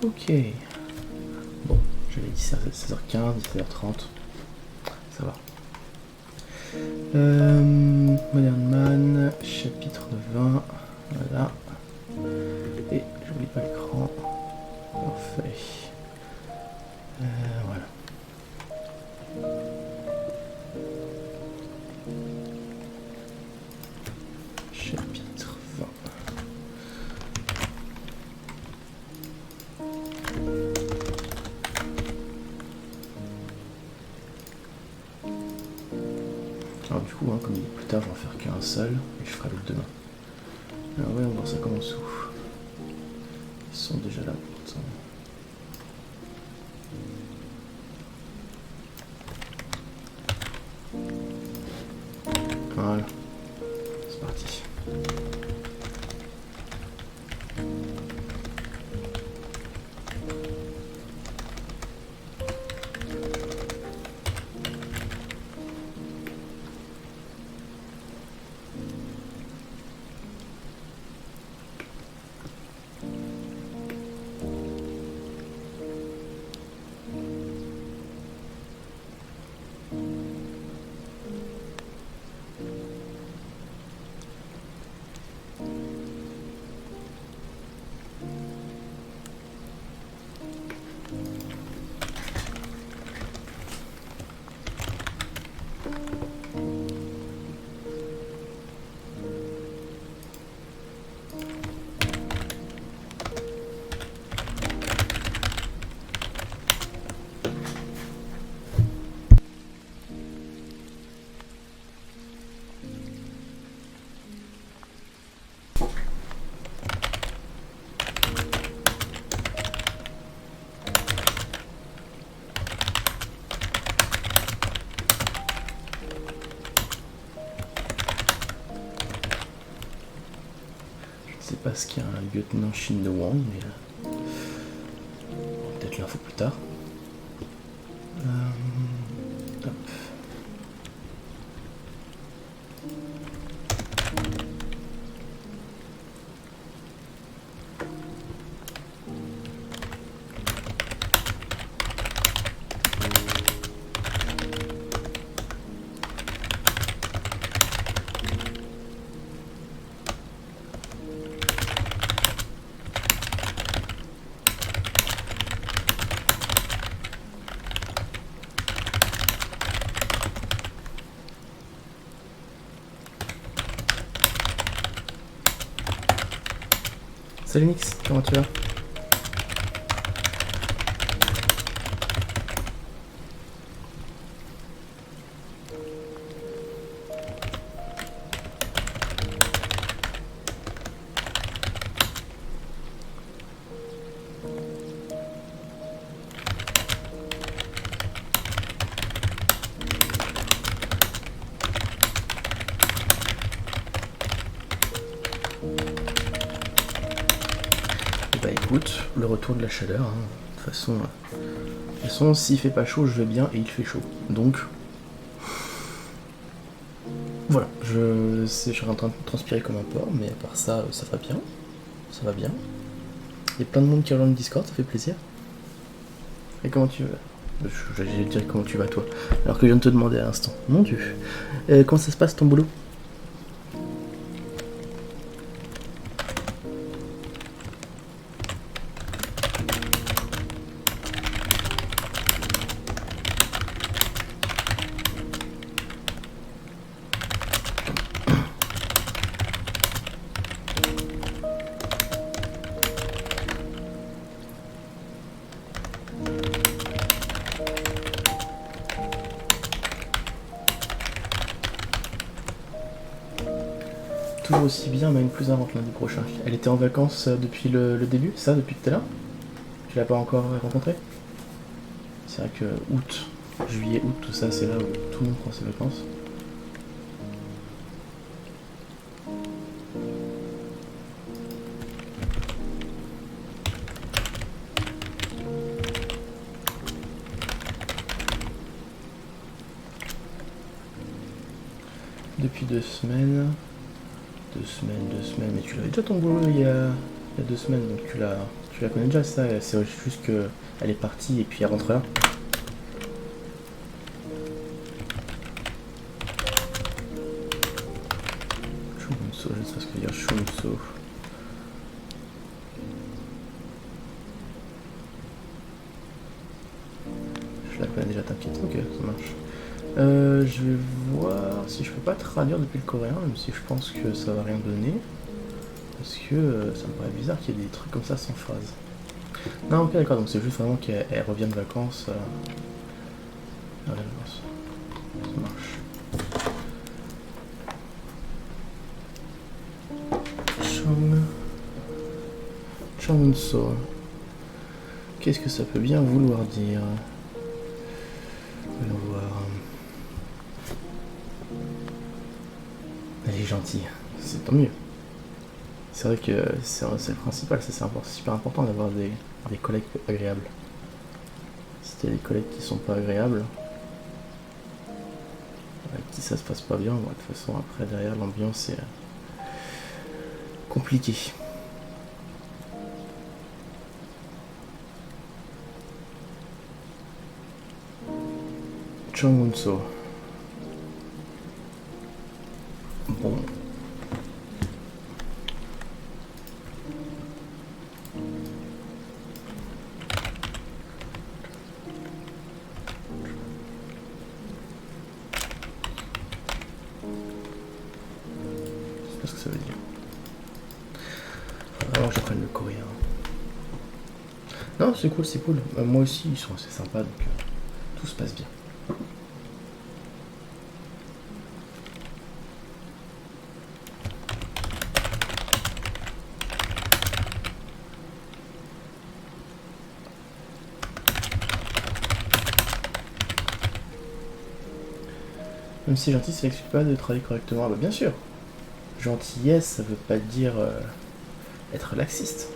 Ok. Bon, j'avais dit 16h15, 17h30. Ça va. Modern Man, chapitre 20. Voilà. Et j'oublie pas l'écran. Parfait. Voilà. Chapitre 20. Alors du coup, hein, comme il est plus tard, je vais en faire qu'un seul et je ferai l'autre demain. Alors ouais, on va voir ça commence où. Ils sont déjà là pourtant. Voilà. C'est parti. Je sais pas ce qu'il y a un lieutenant Shin No Wang, mais peut-être l'info plus tard. Hop. Salut Nix, comment tu vas? Bah écoute, le retour de la chaleur, hein. De toute façon, s'il fait pas chaud, je vais bien et il fait chaud. Donc, voilà, je suis en train de transpirer comme un porc, mais à part ça, ça va bien. Ça va bien. Il y a plein de monde qui rejoint le Discord, ça fait plaisir. Et comment tu vas? J'allais dire comment tu vas toi, alors que je viens de te demander à l'instant. Mon dieu. Comment ça se passe ton boulot? Toujours aussi bien, même plus avant que lundi prochain. Elle était en vacances depuis le début, ça, depuis tout à l'heure? Tu l'as pas encore rencontrée? C'est vrai que août, juillet, août, tout ça, c'est là où tout le monde prend ses vacances. Depuis 2 semaines, mais tu l'avais déjà ton boulot il y a 2 semaines, donc tu l'as Tu la connais déjà, ça? C'est juste que elle est partie et puis elle rentre là. Shumunso, je ne sais pas ce que veut dire Shumunso. Je la connais déjà, t'inquiète. Ok, ça marche. Je vais voir si je peux pas traduire depuis le coréen, même si je pense que ça va rien donner. Parce que ça me paraît bizarre qu'il y ait des trucs comme ça sans phrase. Non, ok, d'accord, donc c'est juste vraiment qu'elle revient de vacances. Elle revient de vacances. Ça marche. Changso. Qu'est-ce que ça peut bien vouloir dire? Allons voir. Elle est gentille, c'est tant mieux. C'est vrai que c'est le principal, c'est super important d'avoir des collègues agréables. Si t'as des collègues qui sont pas agréables, avec qui ça se passe pas bien, bon, de toute façon après derrière l'ambiance est compliquée. Changwon-so. Bon. Je sais pas ce que ça veut dire. Alors j'apprenne le coréen. Non, c'est cool, c'est cool. Moi aussi, ils sont assez sympas, donc tout se passe bien. Même si gentil, ça n'exclut pas de travailler correctement. Ah bah bien sûr. Gentillesse, ça veut pas dire être laxiste.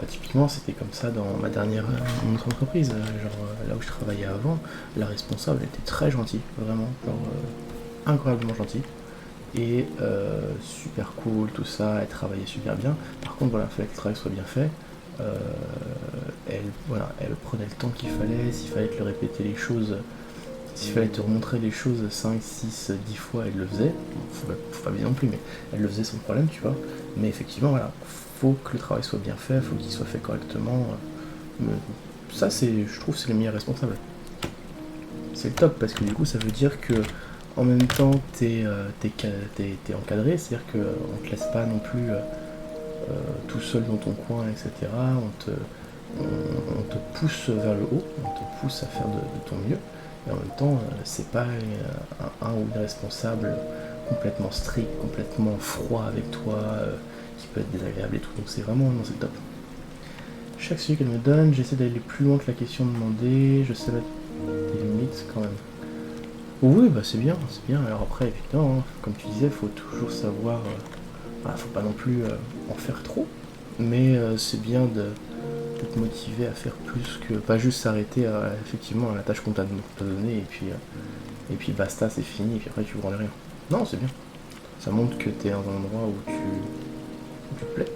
Typiquement, c'était comme ça dans ma dernière autre entreprise, là où je travaillais avant, la responsable était très gentille, vraiment, incroyablement gentille, et super cool, tout ça, elle travaillait super bien. Par contre, voilà, il fallait que le travail soit bien fait. Elle prenait le temps qu'il fallait, s'il fallait te le répéter les choses, s'il fallait te remontrer les choses 5, 6, 10 fois, elle le faisait. Faut pas bien non plus, mais elle le faisait sans problème, tu vois. Mais effectivement, voilà, faut que le travail soit bien fait, faut qu'il soit fait correctement. Ça, je trouve, c'est le meilleur responsable. C'est le top, parce que du coup, ça veut dire que en même temps, t'es encadré, c'est-à-dire qu'on te laisse pas non plus tout seul dans ton coin, etc. On te pousse vers le haut, on te pousse à faire de ton mieux. Et en même temps, c'est pas un ou une responsable complètement strict, complètement froid avec toi, qui peut être désagréable et tout. Donc c'est vraiment, non, c'est top. Chaque sujet qu'elle me donne, j'essaie d'aller plus loin que la question demandée, je sais mettre des limites quand même. Oui, bah c'est bien, c'est bien. Alors après, effectivement, hein, comme tu disais, faut toujours savoir, faut pas non plus en faire trop, mais c'est bien de te motiver à faire plus que pas juste s'arrêter effectivement à la tâche qu'on t'a donnée et puis basta, c'est fini et puis après tu branles rien. Non, c'est bien. Ça montre que t'es dans un endroit où tu te plais.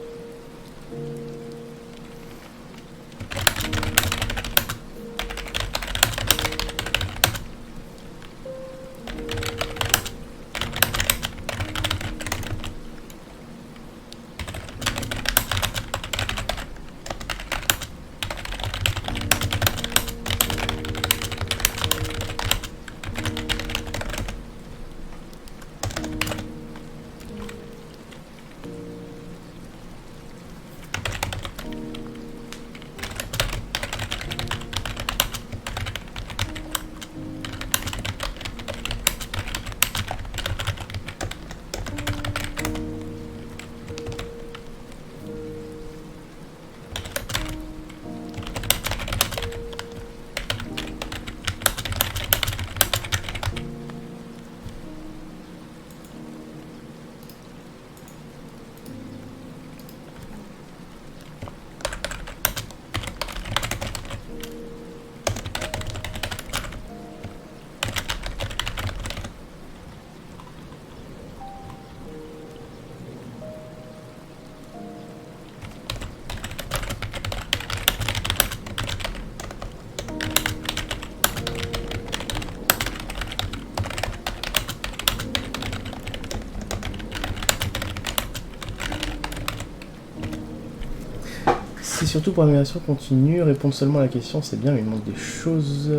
surtout pour l'amélioration continue, répondre seulement à la question c'est bien, mais il manque des choses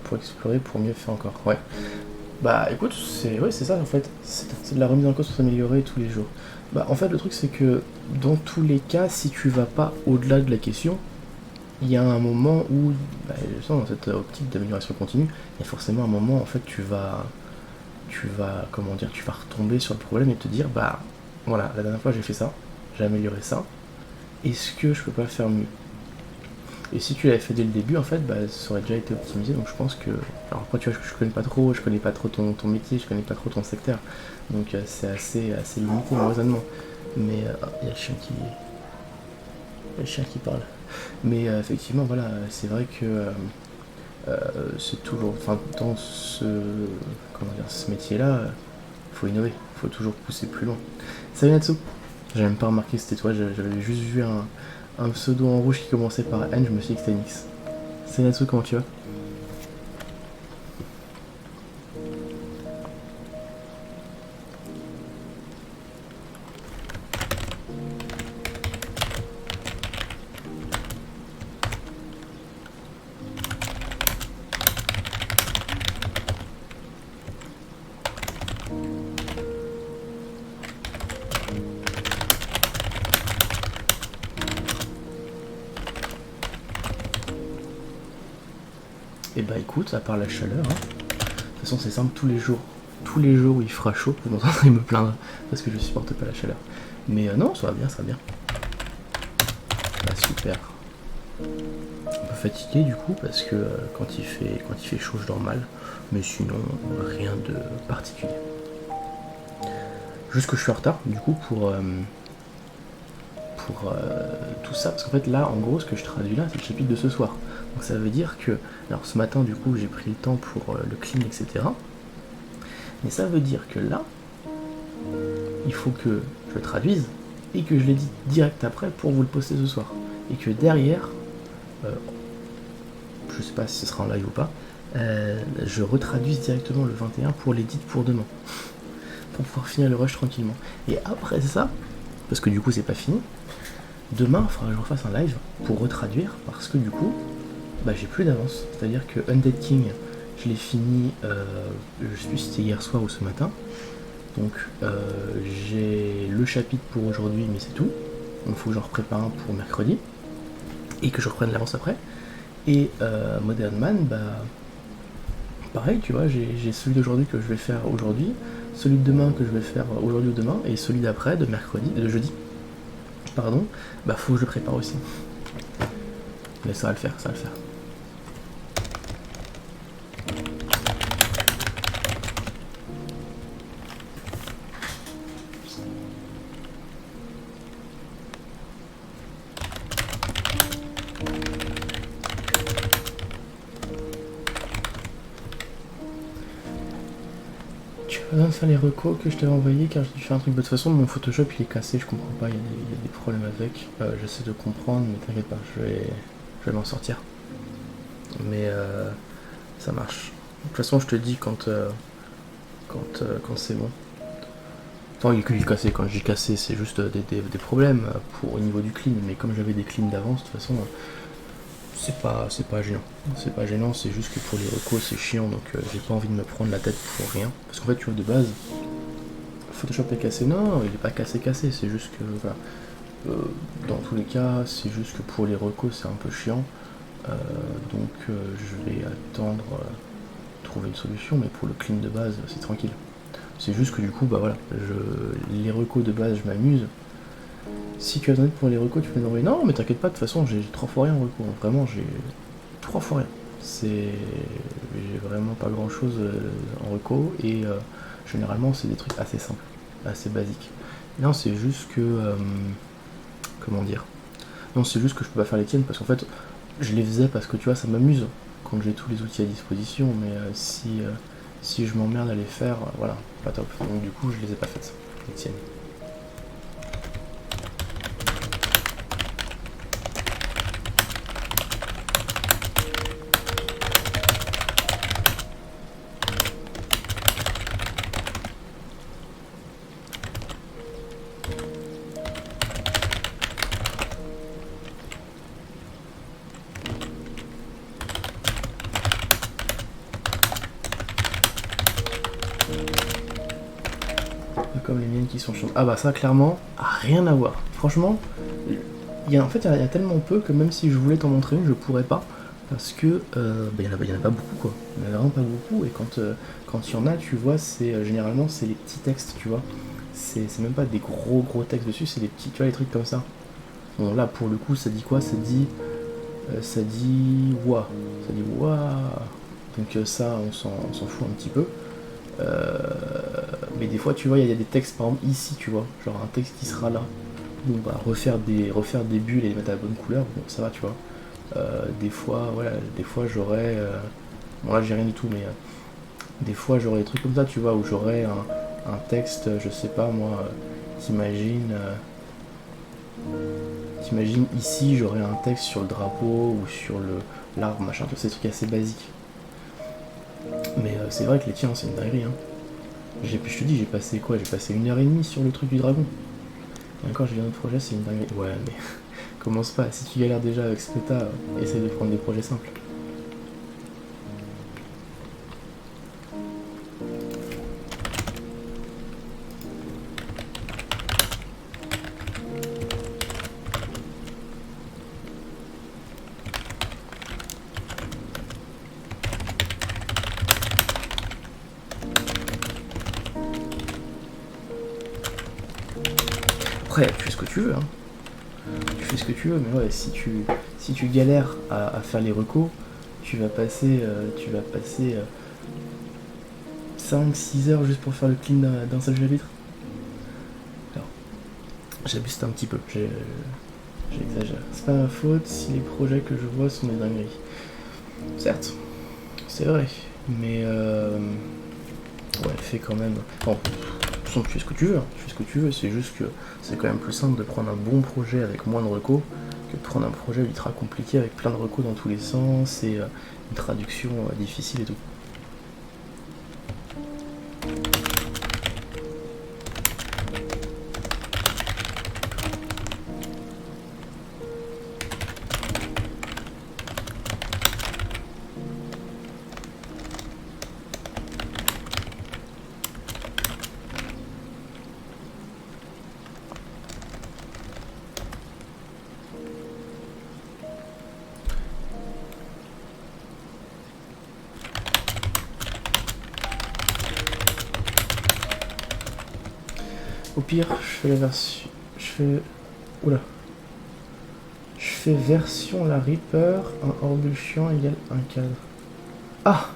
pour explorer, pour mieux faire encore. Ouais. Bah écoute, c'est ça en fait, c'est de la remise en cause pour s'améliorer tous les jours. Bah en fait le truc c'est que dans tous les cas, si tu vas pas au-delà de la question, il y a un moment où, bah, dans cette optique d'amélioration continue, il y a forcément un moment en fait comment dire, tu vas retomber sur le problème et te dire bah voilà, la dernière fois j'ai fait ça, j'ai amélioré ça, est-ce que je peux pas faire mieux? Et si tu l'avais fait dès le début, en fait, bah, ça aurait déjà été optimisé. Donc je pense que. Alors après, tu vois, je connais pas trop ton métier, je connais pas trop ton secteur. Donc c'est assez limité mon raisonnement. Mais il y a le chien qui. Le chien qui parle. Mais effectivement, voilà, c'est vrai que c'est toujours. Enfin, dans ce. Comment dire, ce métier-là, faut innover. Faut toujours pousser plus loin. Salut Natsu. J'avais même pas remarqué que c'était toi, j'avais juste vu un pseudo en rouge qui commençait par N, je me suis dit que c'était Nix. Salut Natsu, comment tu vas? Et bah écoute, à part la chaleur, hein, de toute façon c'est simple, tous les jours où il fera chaud, vous m'entendrez me plaindre parce que je supporte pas la chaleur. Mais non, ça va bien, ça va bien. Bah super. Un peu fatigué du coup parce que quand il fait chaud je dors mal, mais sinon rien de particulier. Juste que je suis en retard du coup pour tout ça, parce qu'en fait là en gros ce que je traduis là c'est le chapitre de ce soir. Donc ça veut dire que, alors ce matin du coup j'ai pris le temps pour le clean etc. Mais ça veut dire que là, il faut que je le traduise et que je l'édite direct après pour vous le poster ce soir. Et que derrière, je sais pas si ce sera en live ou pas, je retraduise directement le 21 pour l'édit pour demain. Pour pouvoir finir le rush tranquillement. Et après ça, parce que du coup c'est pas fini, demain il faudra que je refasse un live pour retraduire parce que du coup, bah, j'ai plus d'avance. C'est-à-dire que Undead King, je l'ai fini, je sais plus si c'était hier soir ou ce matin. Donc j'ai le chapitre pour aujourd'hui, mais c'est tout. Donc il faut que j'en prépare un pour mercredi. Et que je reprenne l'avance après. Et Modern Man, bah pareil, tu vois, j'ai celui d'aujourd'hui que je vais faire aujourd'hui, celui de demain que je vais faire aujourd'hui ou demain, et celui d'après, de mercredi, de jeudi, pardon, bah faut que je le prépare aussi. Mais ça va le faire, ça va le faire. Tu vas bien faire les recos que je t'avais envoyés car j'ai dû faire un truc. De toute façon, mon Photoshop il est cassé, je comprends pas, il y a des problèmes avec. J'essaie de comprendre, mais t'inquiète pas, je vais m'en sortir. Mais ça marche. De toute façon, je te dis quand c'est bon. Enfin, il est cassé, quand je dis cassé, c'est juste des problèmes au niveau du clean, mais comme j'avais des cleans d'avance, de toute façon, c'est pas gênant. C'est pas gênant, c'est juste que pour les recos, c'est chiant, donc j'ai pas envie de me prendre la tête pour rien. Parce qu'en fait, tu vois, de base, Photoshop est cassé, non, il est pas cassé, c'est juste que, voilà, dans tous les cas, c'est juste que pour les recos, c'est un peu chiant. Donc je vais attendre trouver une solution, mais pour le clean de base, c'est tranquille. C'est juste que du coup, bah voilà, les recos de base, je m'amuse. Si tu as besoin d'aide pour les recos, tu peux m'envoyer. Non, mais t'inquiète pas, de toute façon, j'ai 3 fois rien en recos. Vraiment, j'ai 3 fois rien. J'ai vraiment pas grand chose en reco, et généralement, c'est des trucs assez simples, assez basiques. Non, c'est juste que. Comment dire? Non, c'est juste que je peux pas faire les tiennes parce qu'en fait, je les faisais parce que tu vois, ça m'amuse quand j'ai tous les outils à disposition, mais si je m'emmerde à les faire, voilà, pas top. Donc du coup, je les ai pas faites, les tiennes. Pas comme les miennes qui sont chiantes. Ah bah ça, clairement, rien à voir. Franchement, en fait, il y a tellement peu que même si je voulais t'en montrer une, je pourrais pas. Parce que il y en a pas beaucoup, quoi. Il y en a vraiment pas beaucoup. Et quand il y en a, tu vois, généralement, c'est les petits textes, tu vois. C'est même pas des gros textes dessus, c'est des petits, tu vois, les trucs comme ça. Bon, là, pour le coup, ça dit quoi? Ça dit ouah. Ça dit ouah. Donc ça, on s'en fout un petit peu. Mais des fois, tu vois, il y a des textes, par exemple, ici, tu vois. Genre un texte qui sera là. Bon, bah, refaire des bulles et les mettre à la bonne couleur, bon, ça va, tu vois. Des fois, voilà, des fois, j'aurais... bon, là, j'ai rien du tout, mais... des fois, j'aurais des trucs comme ça, tu vois, où j'aurais un texte, je sais pas, moi... t'imagines... T'imagines ici, j'aurais un texte sur le drapeau ou sur l'arbre, machin, tous ces trucs assez basiques. Mais c'est vrai que les tiens, c'est une dinguerie. Hein. Je te dis, j'ai passé quoi? J'ai passé 1h30 sur le truc du dragon. Et encore, j'ai vu un autre projet, c'est une dinguerie. Ouais, mais commence pas. Si tu galères déjà avec ce que t'as, essaye de prendre des projets simples. Après, tu fais ce que tu veux, hein. Tu fais ce que tu veux, mais ouais, si tu galères à faire les recos, tu vas passer 5-6 heures juste pour faire le clean d'un seul chapitre. Alors, j'abuse un petit peu, j'exagère. C'est pas ma faute si les projets que je vois sont des dingueries. Certes, c'est vrai, mais ouais, fais quand même. Bon, tu fais ce que tu veux, hein. Tu fais ce que tu veux, c'est juste que c'est quand même plus simple de prendre un bon projet avec moins de recos que de prendre un projet ultra compliqué avec plein de recos dans tous les sens et une traduction difficile et tout. Au pire, je fais la version. Oula. Je fais version la Reaper, un orbulsion égale un cadre. Ah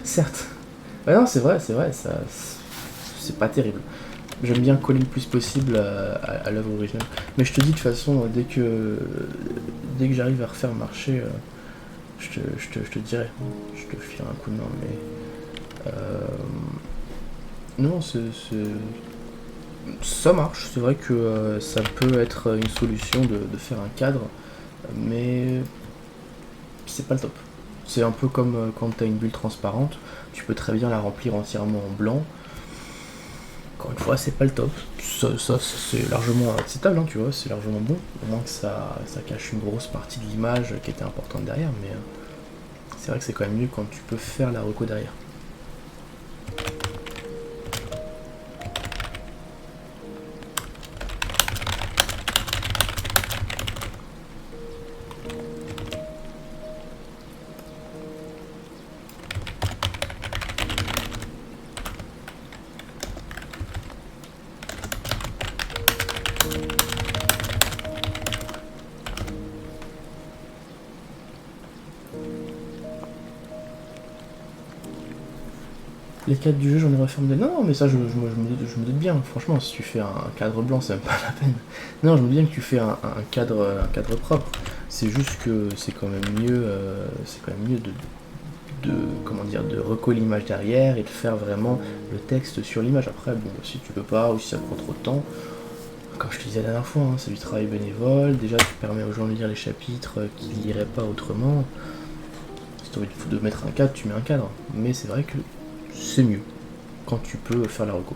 certes. Ouais, non, c'est vrai, ça. C'est pas terrible. J'aime bien coller le plus possible à l'œuvre originale. Mais je te dis de toute façon, dès que j'arrive à refaire marcher, je te dirai. Je te filerai un coup de main. Mais. Non, ça marche. C'est vrai que ça peut être une solution de faire un cadre. Mais. C'est pas le top. C'est un peu comme quand tu as une bulle transparente, tu peux très bien la remplir entièrement en blanc. Encore une fois, c'est pas le top. Ça c'est largement acceptable, hein, tu vois, c'est largement bon. Au moins que ça cache une grosse partie de l'image qui était importante derrière, mais c'est vrai que c'est quand même mieux quand tu peux faire la reco derrière. Les cadres du jeu, j'en ai refait un modèle. Non, mais ça, je me doute bien. Franchement, si tu fais un cadre blanc, c'est même pas la peine. Non, je me doute bien que tu fais un cadre propre. C'est juste que c'est quand même mieux, comment dire, de recoller l'image derrière et de faire vraiment le texte sur l'image. Après, bon, si tu peux pas ou si ça prend trop de temps, comme je te disais la dernière fois, hein, c'est du travail bénévole. Déjà, tu permets aux gens de lire les chapitres qu'ils liraient pas autrement. Si tu as envie de mettre un cadre, tu mets un cadre. Mais c'est vrai que c'est mieux quand tu peux faire la reco.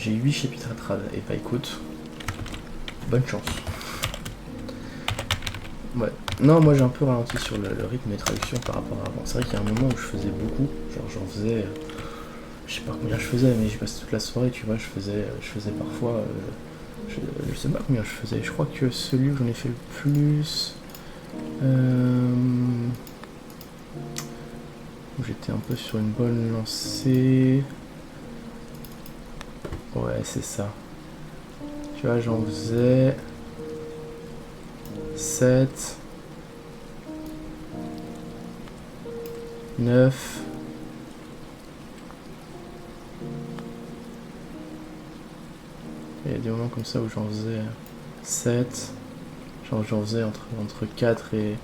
J'ai 8 chapitres à trad. Et bah écoute, bonne chance. Ouais. Non, moi j'ai un peu ralenti sur le rythme des traductions par rapport à avant. C'est vrai qu'il y a un moment où je faisais beaucoup. Genre j'en faisais... je sais pas combien je faisais, mais j'ai passé toute la soirée, tu vois. Je faisais parfois... je sais pas combien je faisais. Je crois que celui où j'en ai fait le plus... où j'étais un peu sur une bonne lancée... Ouais, c'est ça. Tu vois, j'en faisais... 7... 9... Il y a des moments comme ça où j'en faisais 7... Genre j'en faisais entre 4 et...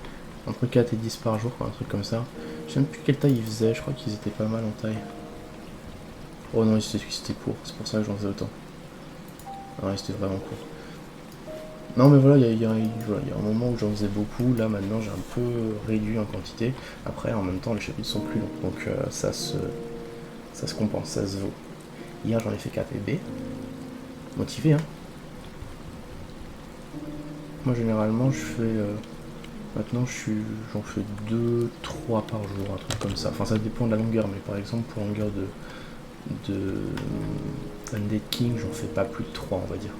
Entre 4 et 10 par jour, quoi, un truc comme ça. Je sais même plus quelle taille ils faisaient, je crois qu'ils étaient pas mal en taille. Oh non, c'était court, c'est pour ça que j'en faisais autant. Ah ouais, c'était vraiment court. Non mais voilà, il y a un moment où j'en faisais beaucoup, là maintenant j'ai un peu réduit en quantité. Après en même temps les chapitres sont plus longs, donc ça se compense, ça se vaut. Hier j'en ai fait 4 et B. Motivé hein. Moi généralement je fais... maintenant j'en fais 2, 3 par jour, un truc comme ça. Enfin ça dépend de la longueur, mais par exemple pour longueur de Undead King j'en fais pas plus de 3 on va dire.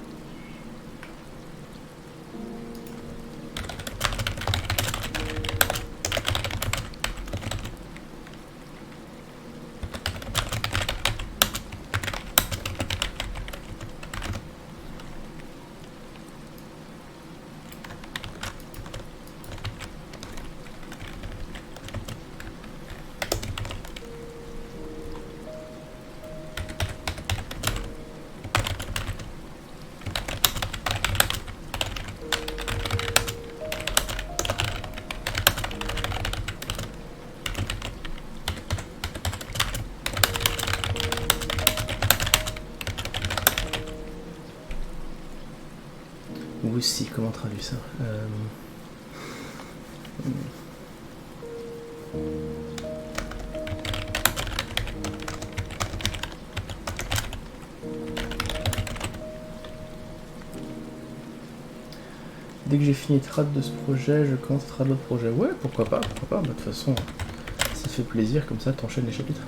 Ou aussi, comment traduire ça Dès que j'ai fini trad de ce projet, je commence à trad l'autre projet. Ouais, pourquoi pas, pourquoi pas. Bah, de toute façon, ça fait plaisir, comme ça t'enchaînes les chapitres.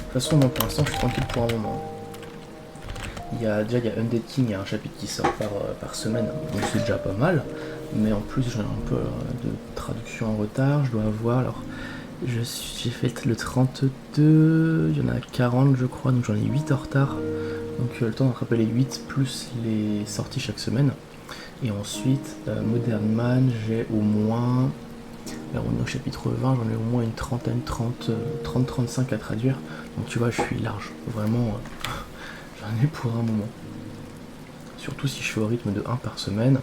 De toute façon, moi pour l'instant je suis tranquille pour un moment. Il y a Undead King, il y a un chapitre qui sort par semaine, donc c'est déjà pas mal. Mais en plus j'ai un peu de traduction en retard, je dois avoir, alors j'ai fait le 32, il y en a 40 je crois, donc j'en ai 8 en retard. Donc le temps d'attraper les 8 plus les sorties chaque semaine. Et ensuite, Modern Man, j'ai au moins... Là on est au chapitre 20, j'en ai au moins une trentaine, 30-35 à traduire. Donc tu vois, je suis large. Vraiment, j'en ai pour un moment. Surtout si je fais au rythme de 1 par semaine.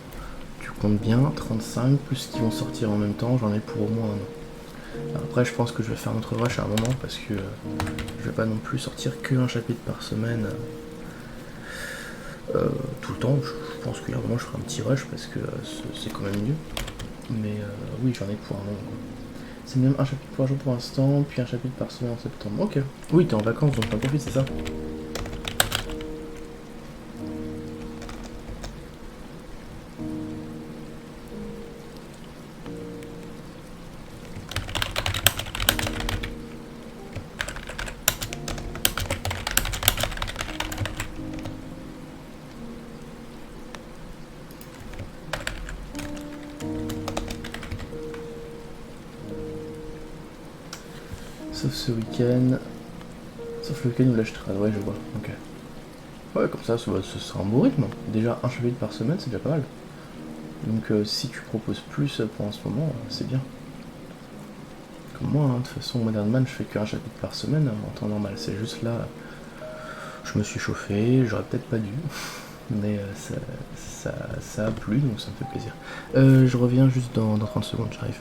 Tu comptes bien, 35, plus ce qui vont sortir en même temps, j'en ai pour au moins un an. Après, je pense que je vais faire notre rush à un moment parce que je vais pas non plus sortir qu'un chapitre par semaine tout le temps. Je pense qu'il y a un moment je ferai un petit rush parce que c'est quand même mieux. Mais oui, j'en ai pour un moment. C'est même un chapitre par jour pour l'instant, puis un chapitre par semaine en septembre. Ok. Oui, t'es en vacances donc t'en profites, c'est ça? Sauf ce week-end. Sauf le week-end où là je trade, ouais, je vois. Ok. Ouais, comme ça ce sera un beau rythme. Déjà un chapitre par semaine, c'est déjà pas mal. Donc si tu proposes plus pour en ce moment, c'est bien. comme moi, hein. De toute façon, Modern Man, je fais qu'un chapitre par semaine en temps normal. C'est juste là, je me suis chauffé, j'aurais peut-être pas dû, mais ça a plu, donc ça me fait plaisir. Je reviens juste dans 30 secondes, j'arrive.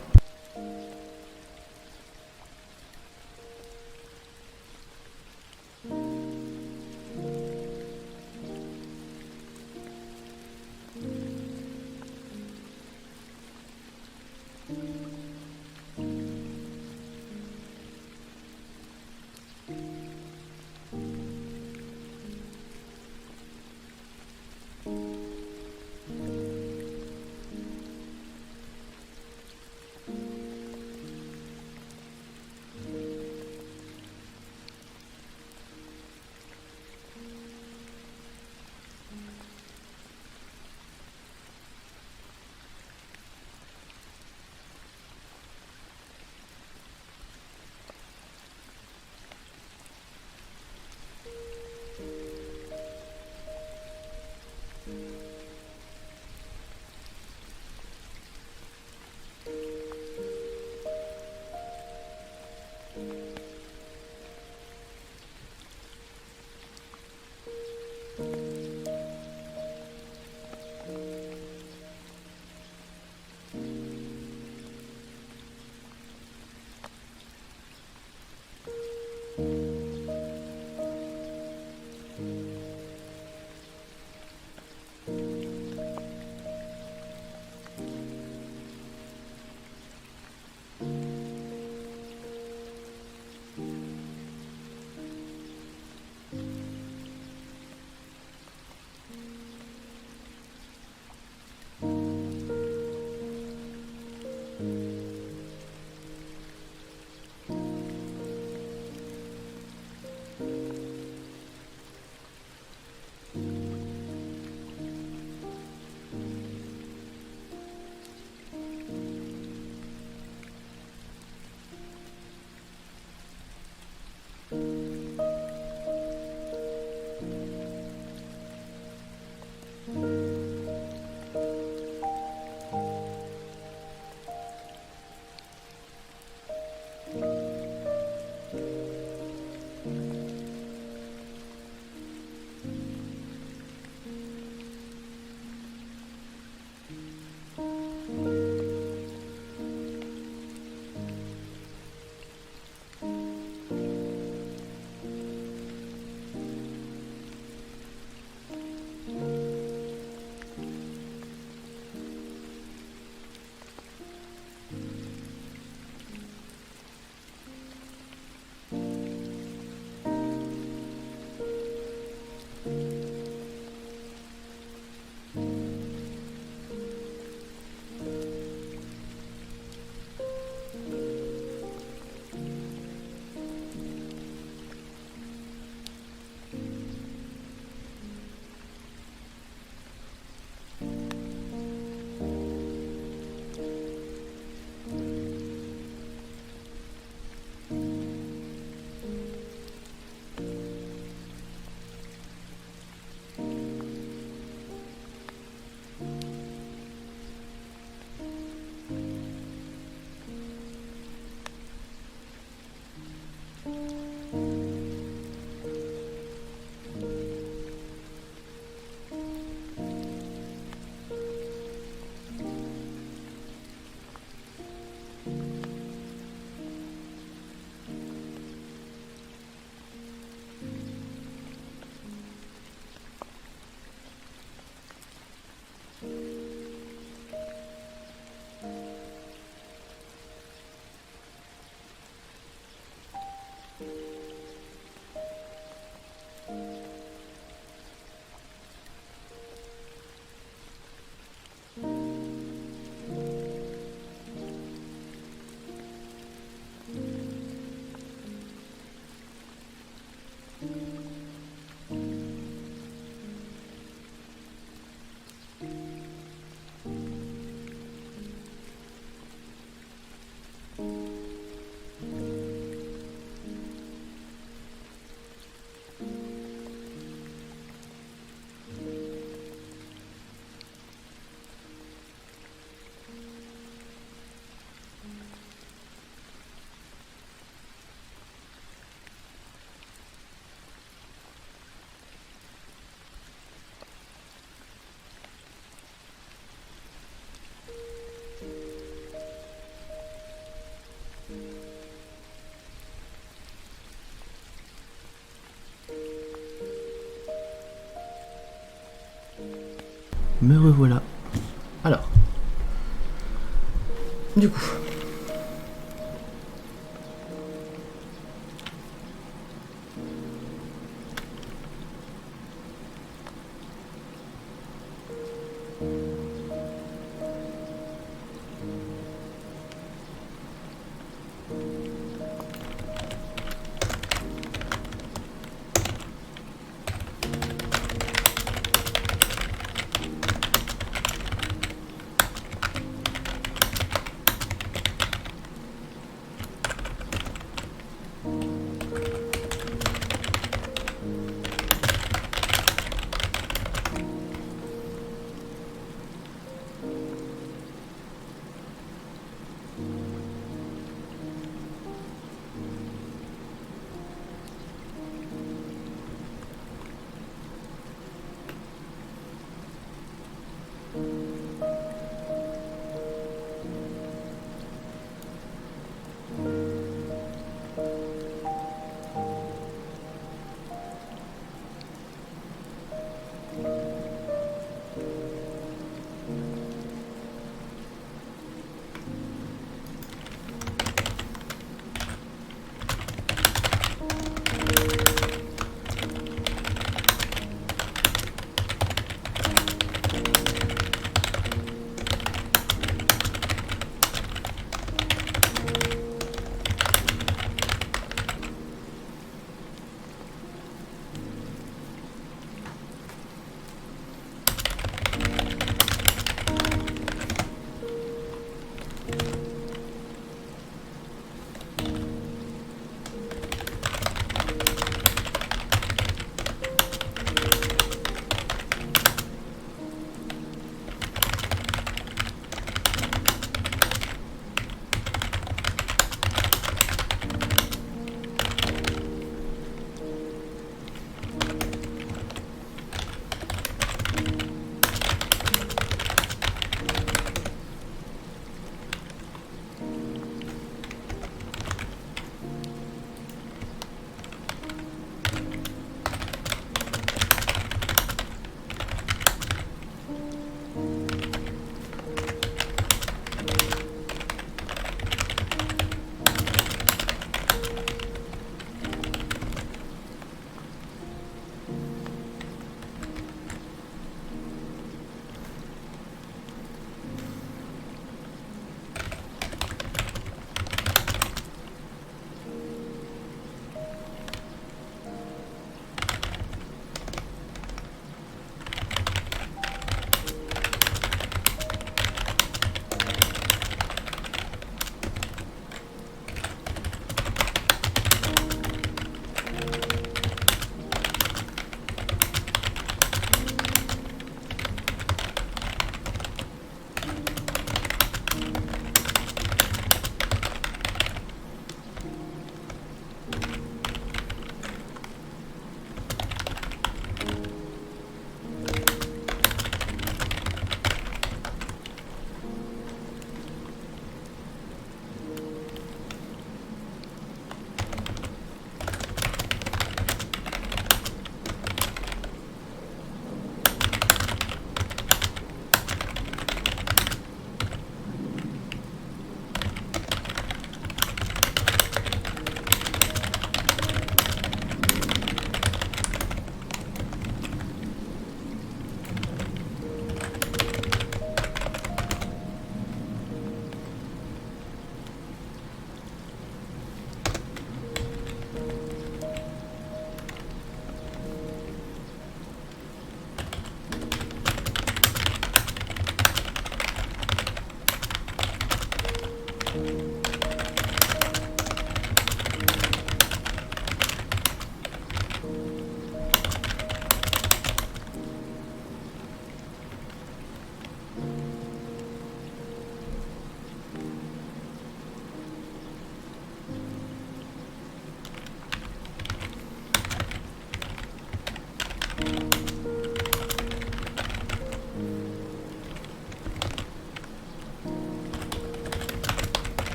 Me revoilà. Alors. Du coup.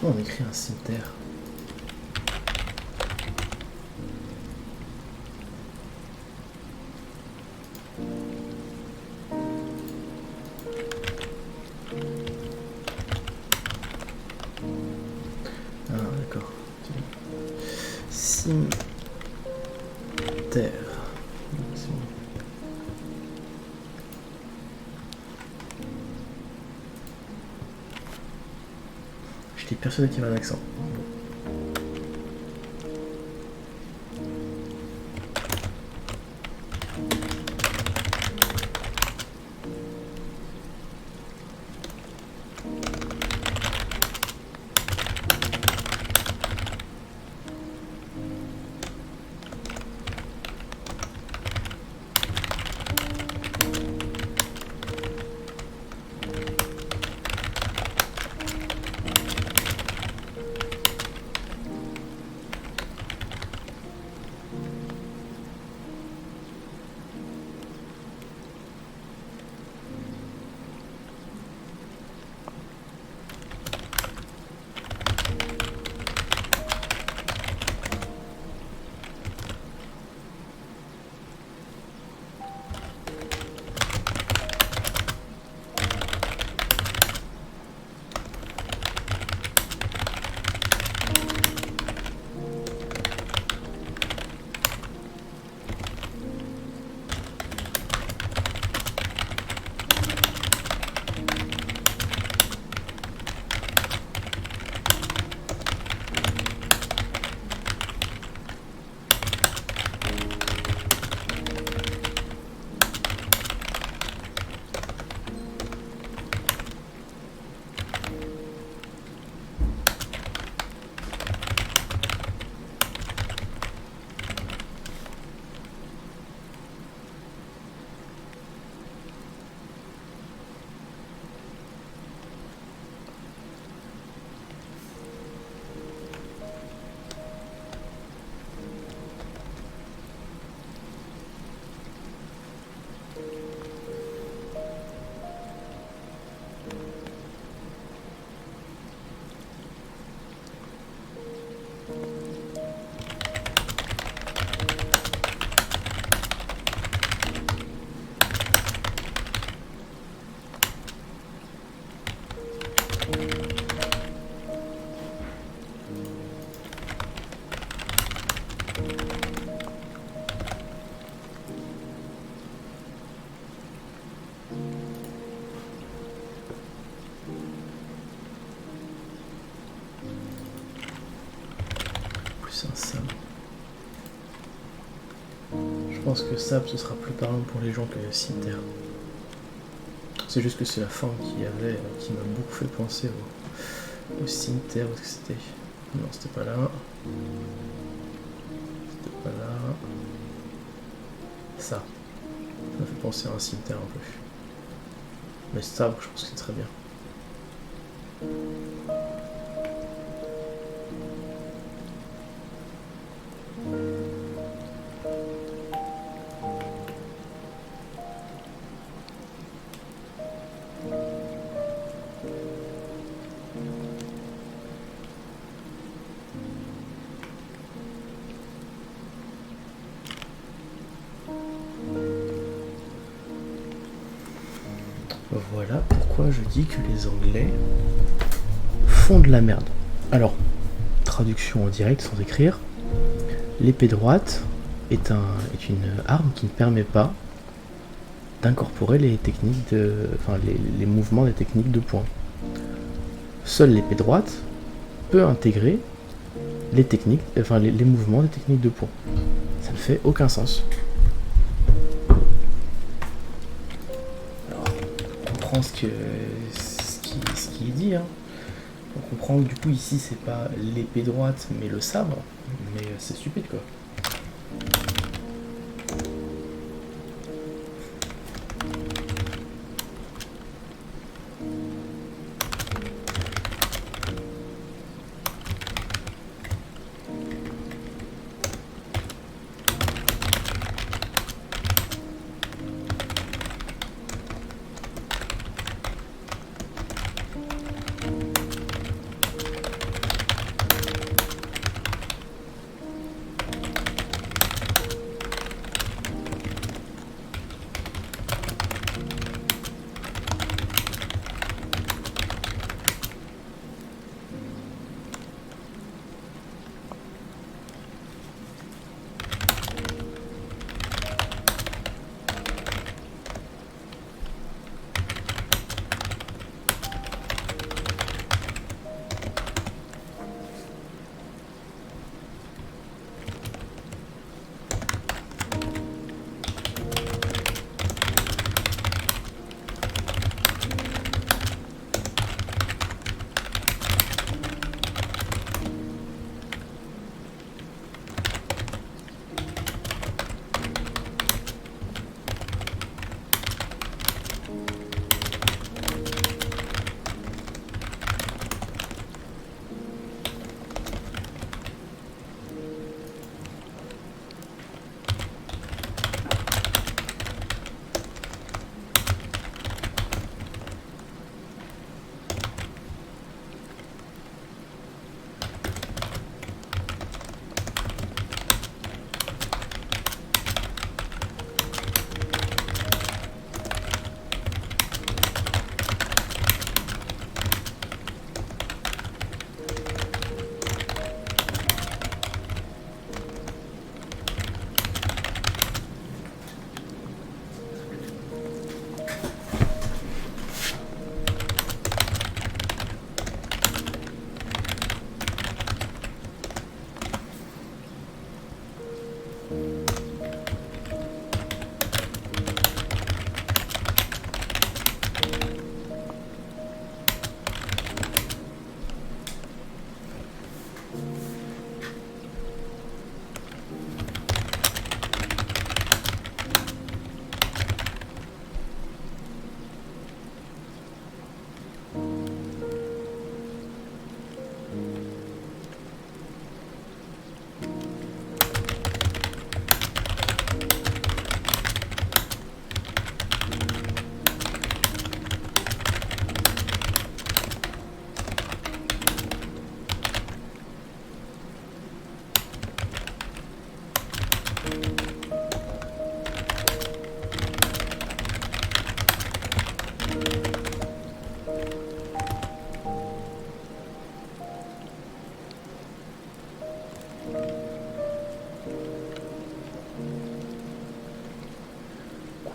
Comment on écrit un cimetière? Ah, d'accord. Cimetière. C'est bon. J'étais persuadé qu'il y avait un accent. Plus un sable. Je pense que sable ce sera plus parlant pour les gens que cimetière. C'est juste que c'est la forme qu'il y avait qui m'a beaucoup fait penser au cimetière. Où est-ce que c'était? Non, c'était pas là. C'était pas là. Ça. Ça m'a fait penser à un cimetière un peu. Mais sable, je pense que c'est très bien. Voilà pourquoi je dis que les Anglais font de la merde. Alors, traduction en direct sans écrire, l'épée droite est une arme qui ne permet pas d'incorporer les techniques les mouvements des techniques de poing. Seule l'épée droite peut intégrer les techniques, les mouvements des techniques de poing. Ça ne fait aucun sens. Alors, on comprend ce qui est dit, hein. On comprend que du coup ici c'est pas l'épée droite mais le sabre, mais c'est stupide quoi.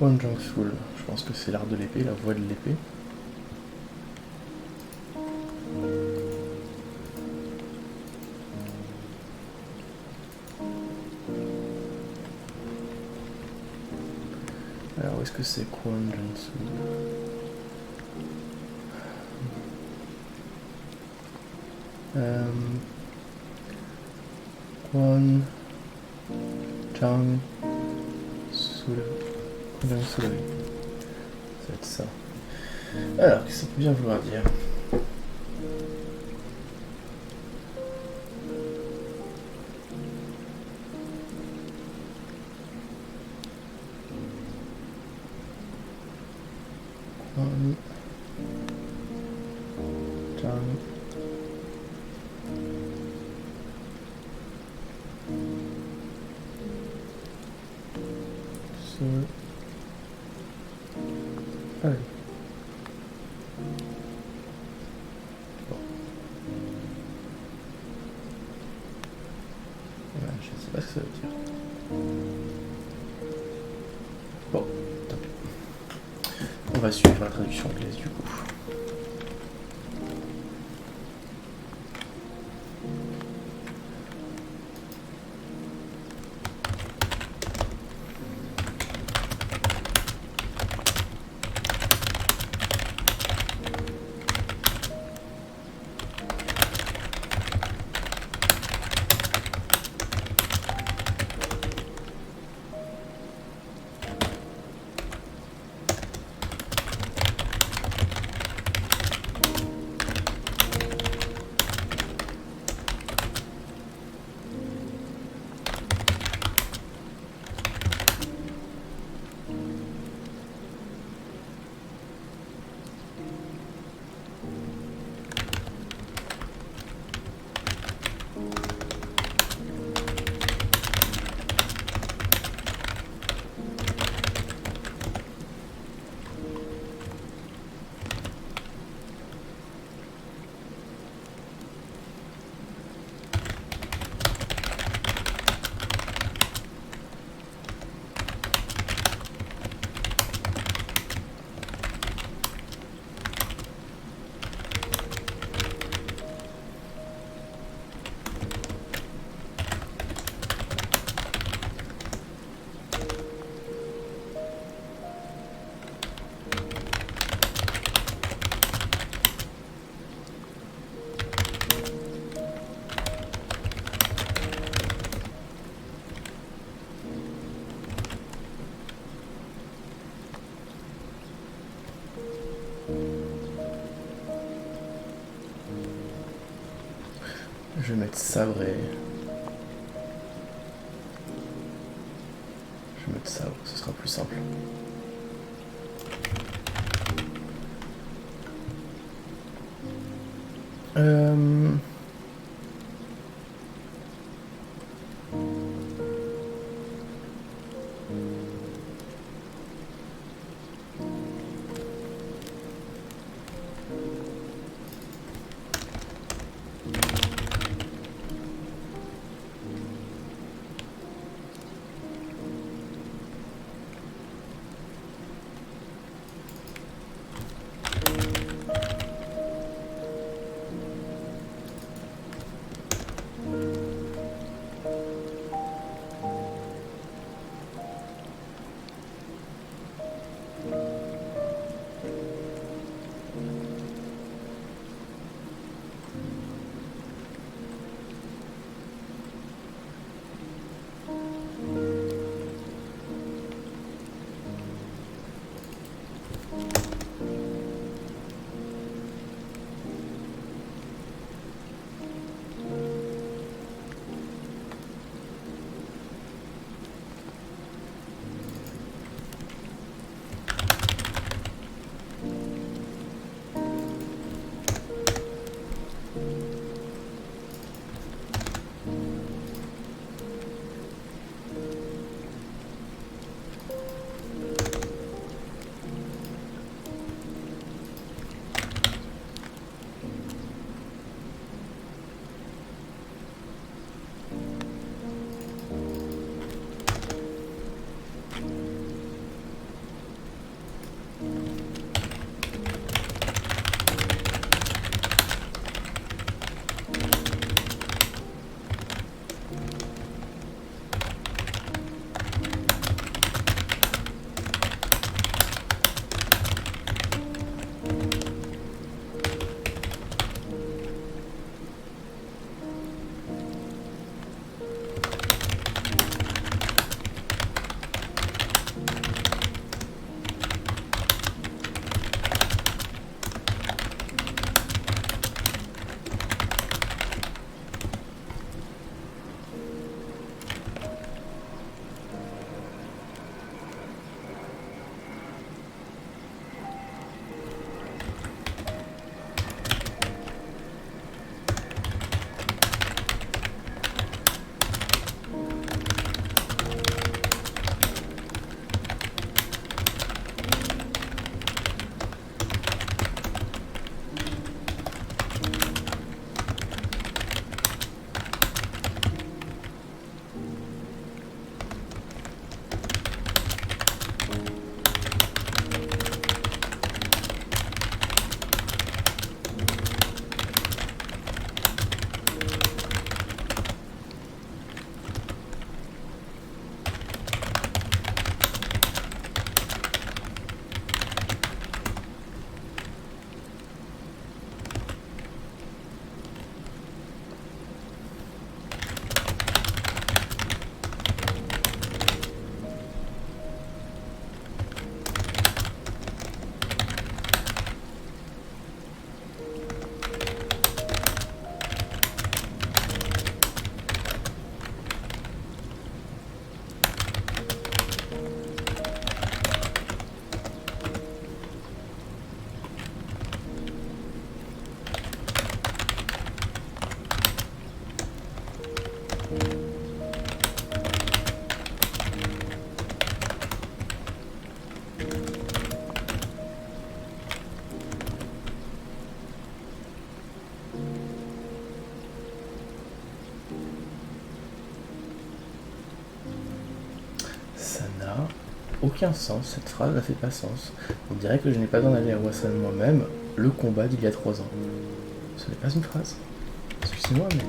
Quan Jang Sul, je pense que c'est l'art de l'épée, la voie de l'épée. Alors où est-ce que c'est Quan Jang Sul? Quan Jang Sul. Quan Jang Sul, oui. Ça va être ça. Alors, qu'est-ce que ça peut bien vouloir dire? Quan Jang Sul. Ah oui. Bon. Ouais, je sais pas ce que ça veut dire. Bon, tant pis. On va suivre la traduction anglaise du coup. Je vais mettre sabre et... Je vais mettre sabre, ce sera plus simple. aucun sens, cette phrase n'a fait pas sens. On dirait que je n'ai pas besoin d'aller à Wassan moi-même, le combat d'il y a 3 ans. Ce n'est pas une phrase. Excusez-moi, mais...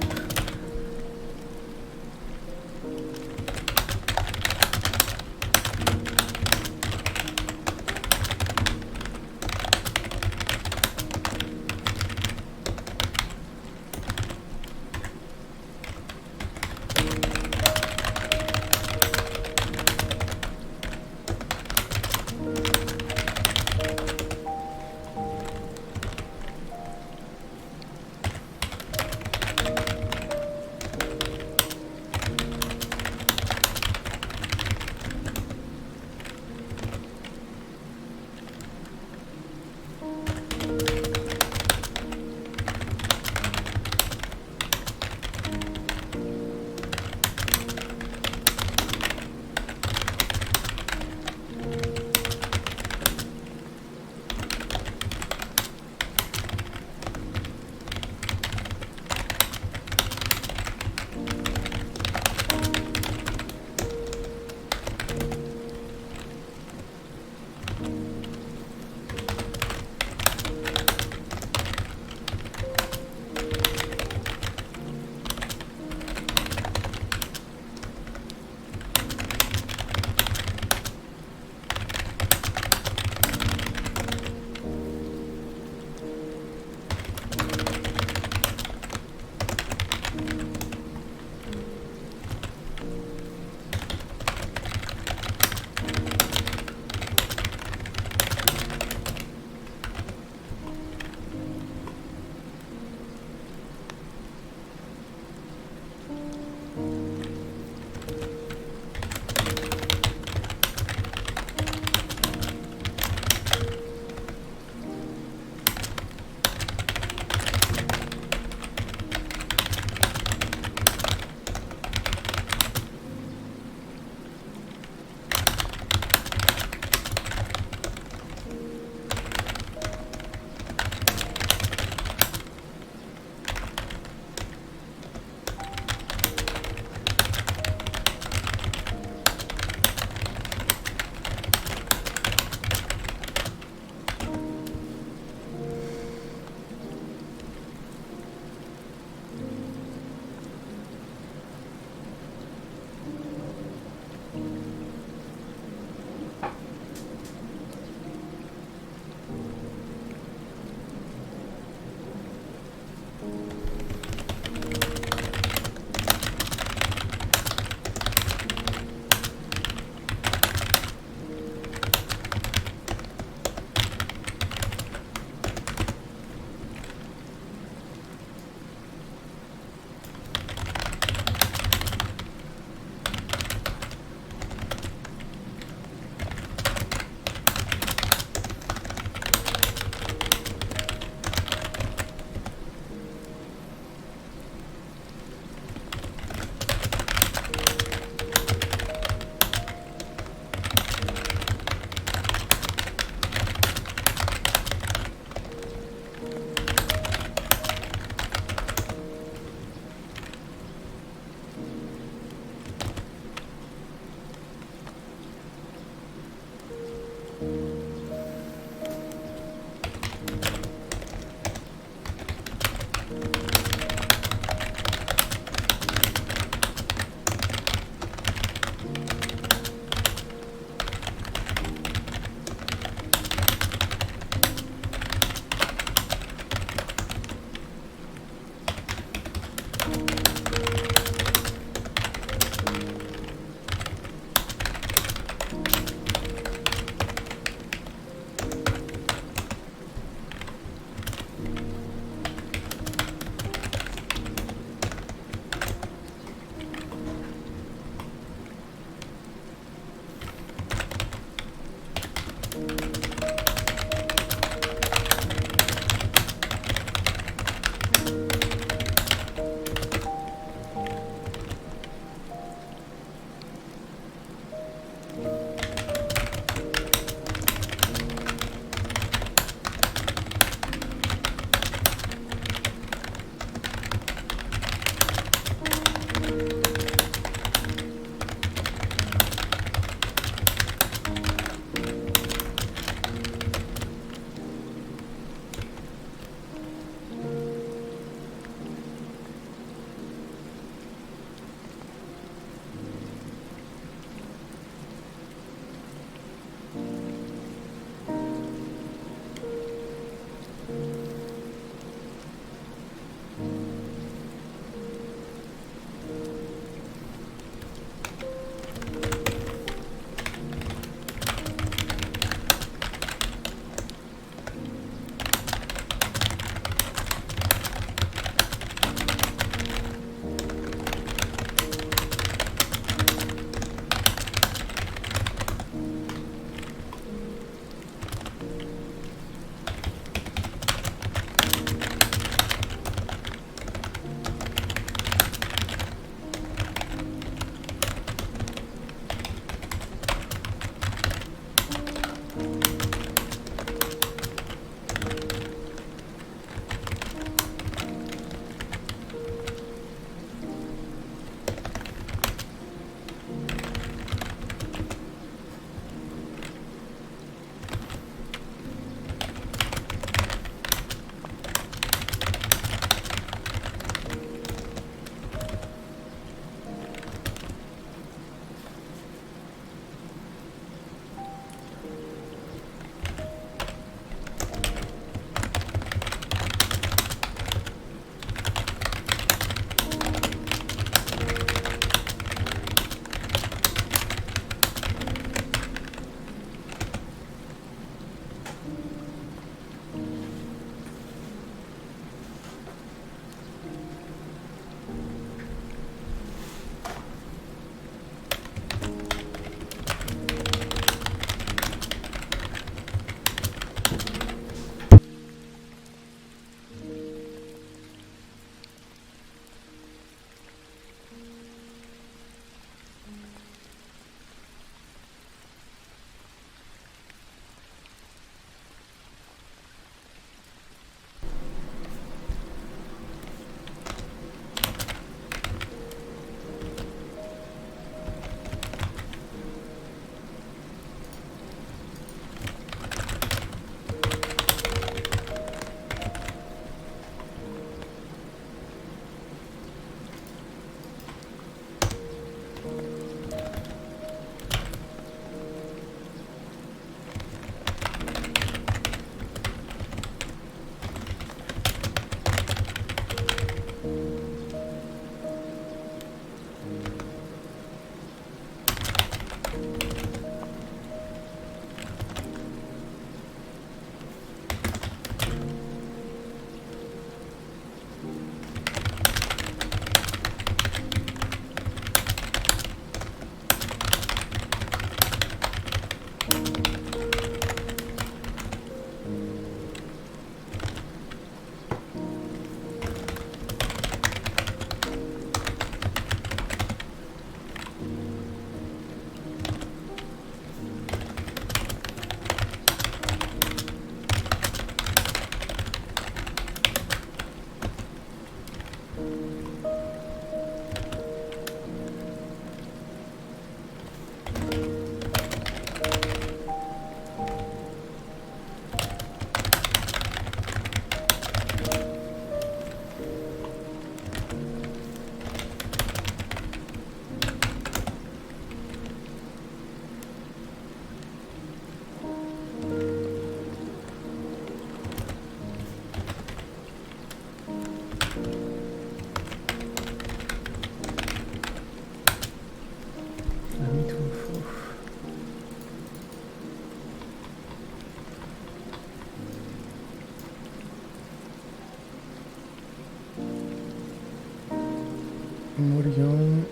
Moliang.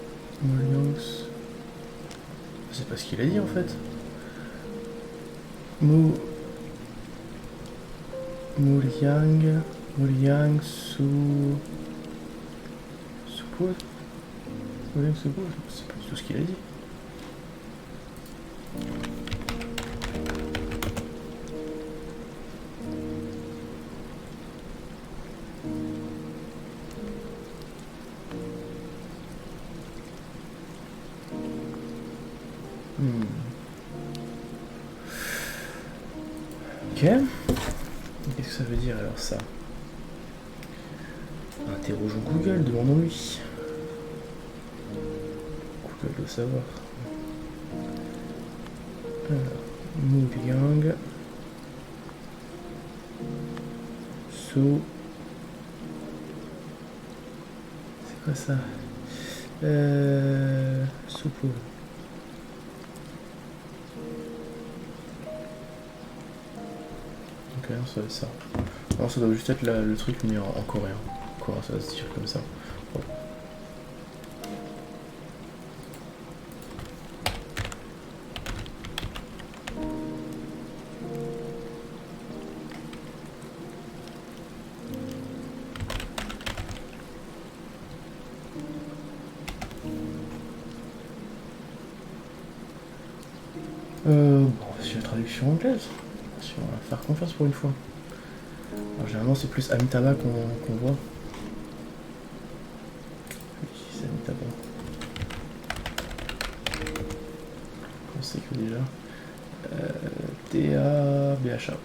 Moliangs. Je sais pas ce qu'il a dit en fait. Moliang. Moliang sous. Sous. Moliang sous. C'est pas du tout ce qu'il a dit. Ok. Qu'est-ce que ça veut dire alors ça? Interrogeons Google, demandons-lui. Google doit savoir. Alors, Moliang. So. C'est quoi ça? Soupo. Ok, ça doit être ça. Non, ça doit juste être le truc mais en coréen. Quoi, ça va se dire comme ça. Bon. Bon, c'est la traduction anglaise. On va faire confiance pour une fois. Alors, généralement, c'est plus Amitabha qu'on voit. Oui, c'est Amitabha. On sait que déjà. T-A-B-H-A.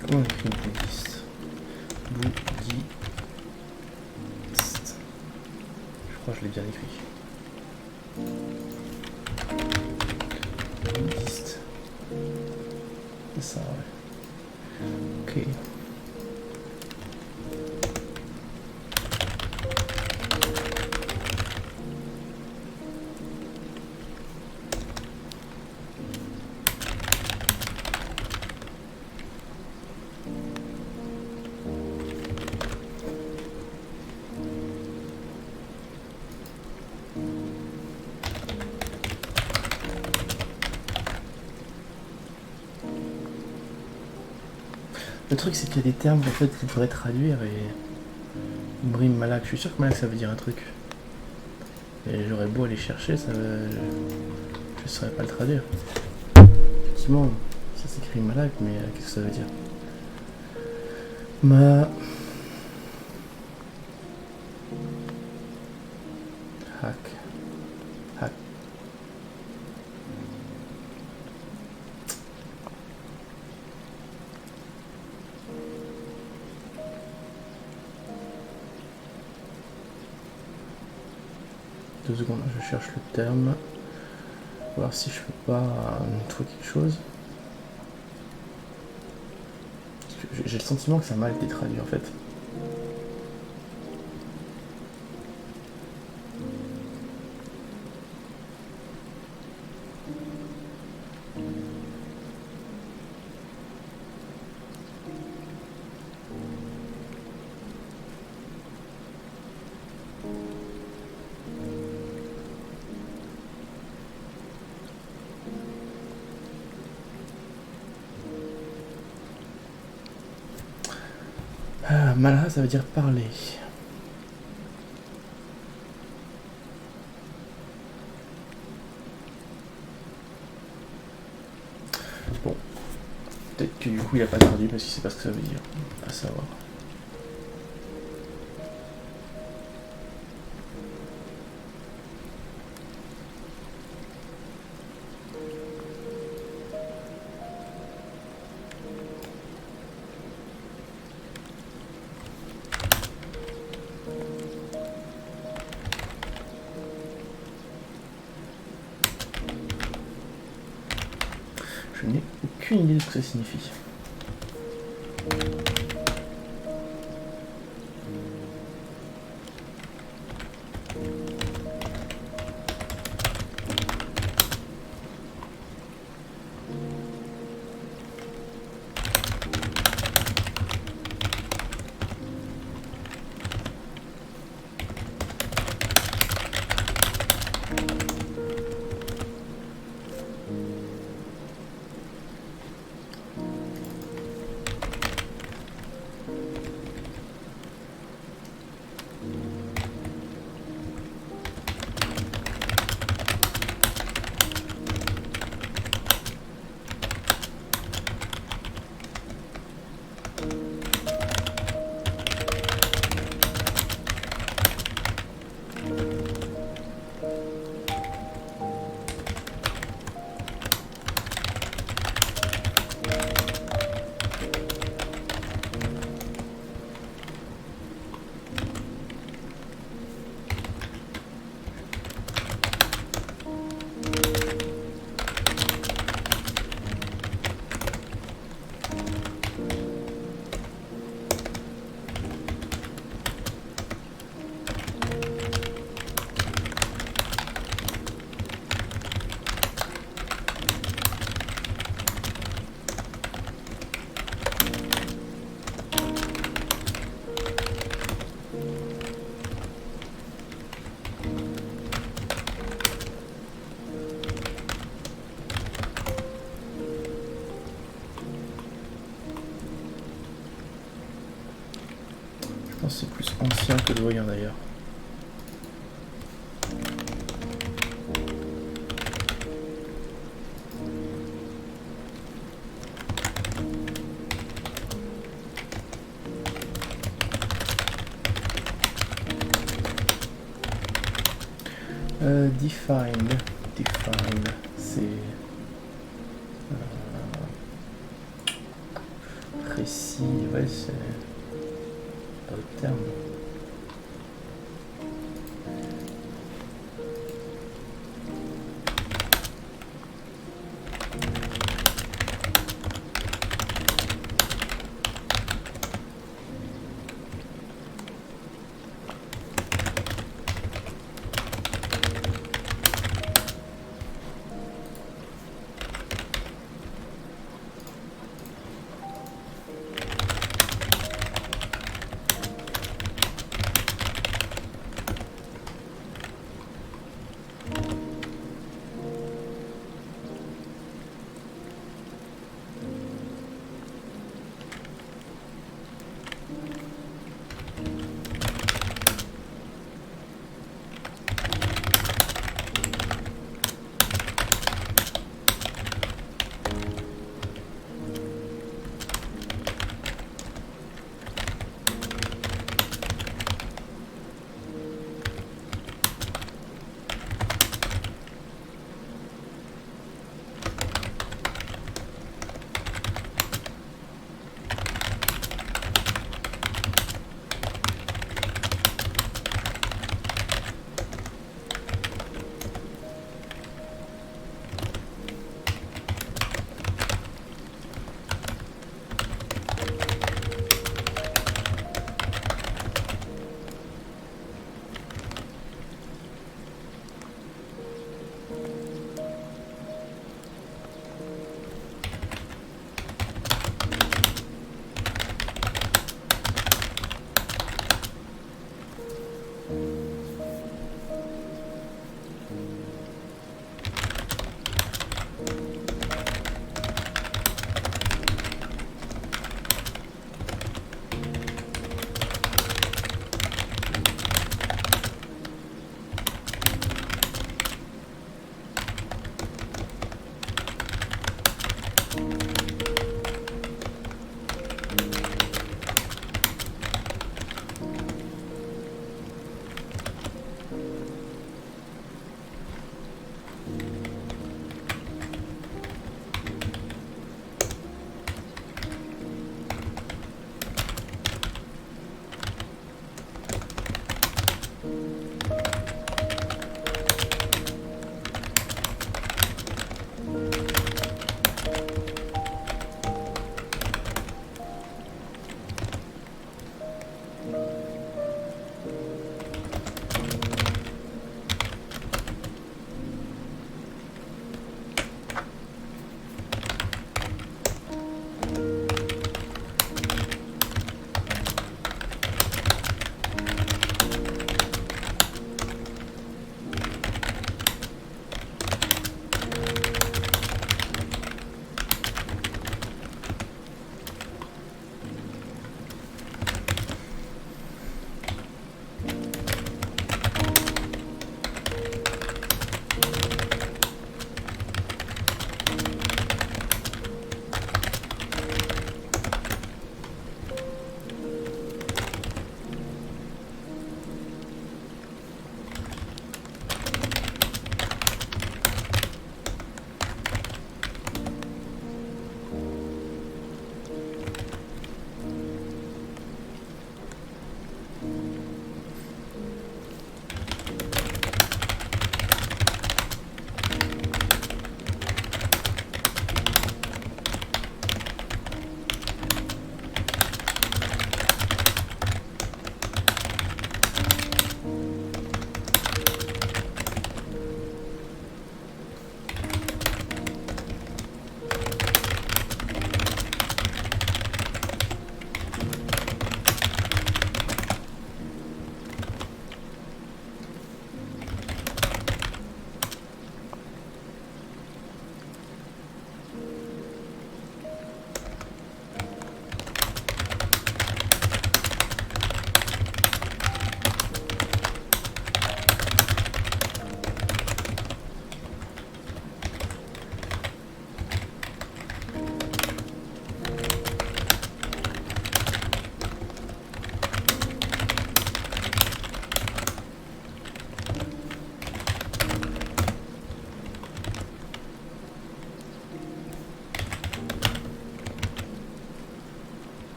Comment on écrit bouddhiste? Bouddhiste. Je crois que je l'ai bien écrit. Bouddhiste. C'est ça, ouais. Ok. Le truc c'est qu'il y a des termes en fait qu'il faudrait traduire et Brim Malak, je suis sûr que Malak ça veut dire un truc. Et j'aurais beau aller chercher, ça je saurais pas le traduire. Effectivement, ça s'écrit Malak, mais qu'est-ce que ça veut dire? 2 secondes, je cherche le terme. Voir si je peux pas trouver quelque chose. J'ai le sentiment que ça a mal été traduit en fait. Malha, ça veut dire parler. Bon. Peut-être que du coup il a pas traduit parce qu'il sait pas ce que ça veut dire. À savoir. Je n'ai aucune idée de ce que ça signifie. Je pense que c'est plus ancien que le voyant d'ailleurs. Define, c'est précis, ouais, c'est pas le terme.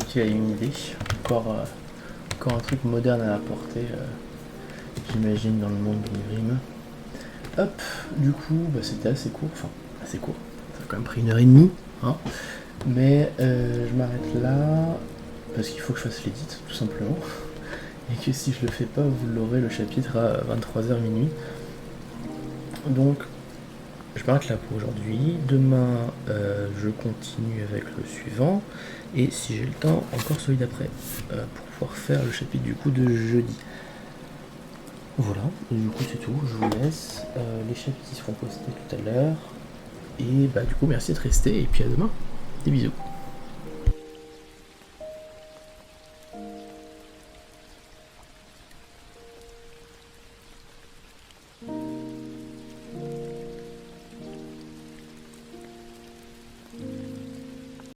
qu'il a eu une idée. Encore un truc moderne à apporter, j'imagine, dans le monde du Grimm. Hop, du coup, c'était assez court. Enfin, assez court. Ça a quand même pris 1h30. Hein. Mais je m'arrête là. Parce qu'il faut que je fasse l'édit, tout simplement. Et que si je le fais pas, vous l'aurez le chapitre à 23h minuit. Donc, je m'arrête là pour aujourd'hui. Demain, je continue avec le suivant. Et si j'ai le temps, encore celui d'après. Pour pouvoir faire le chapitre du coup de jeudi. Voilà, et du coup c'est tout, je vous laisse. Les chapitres seront postés tout à l'heure. Et du coup, merci d'être resté. Et puis à demain. Des bisous.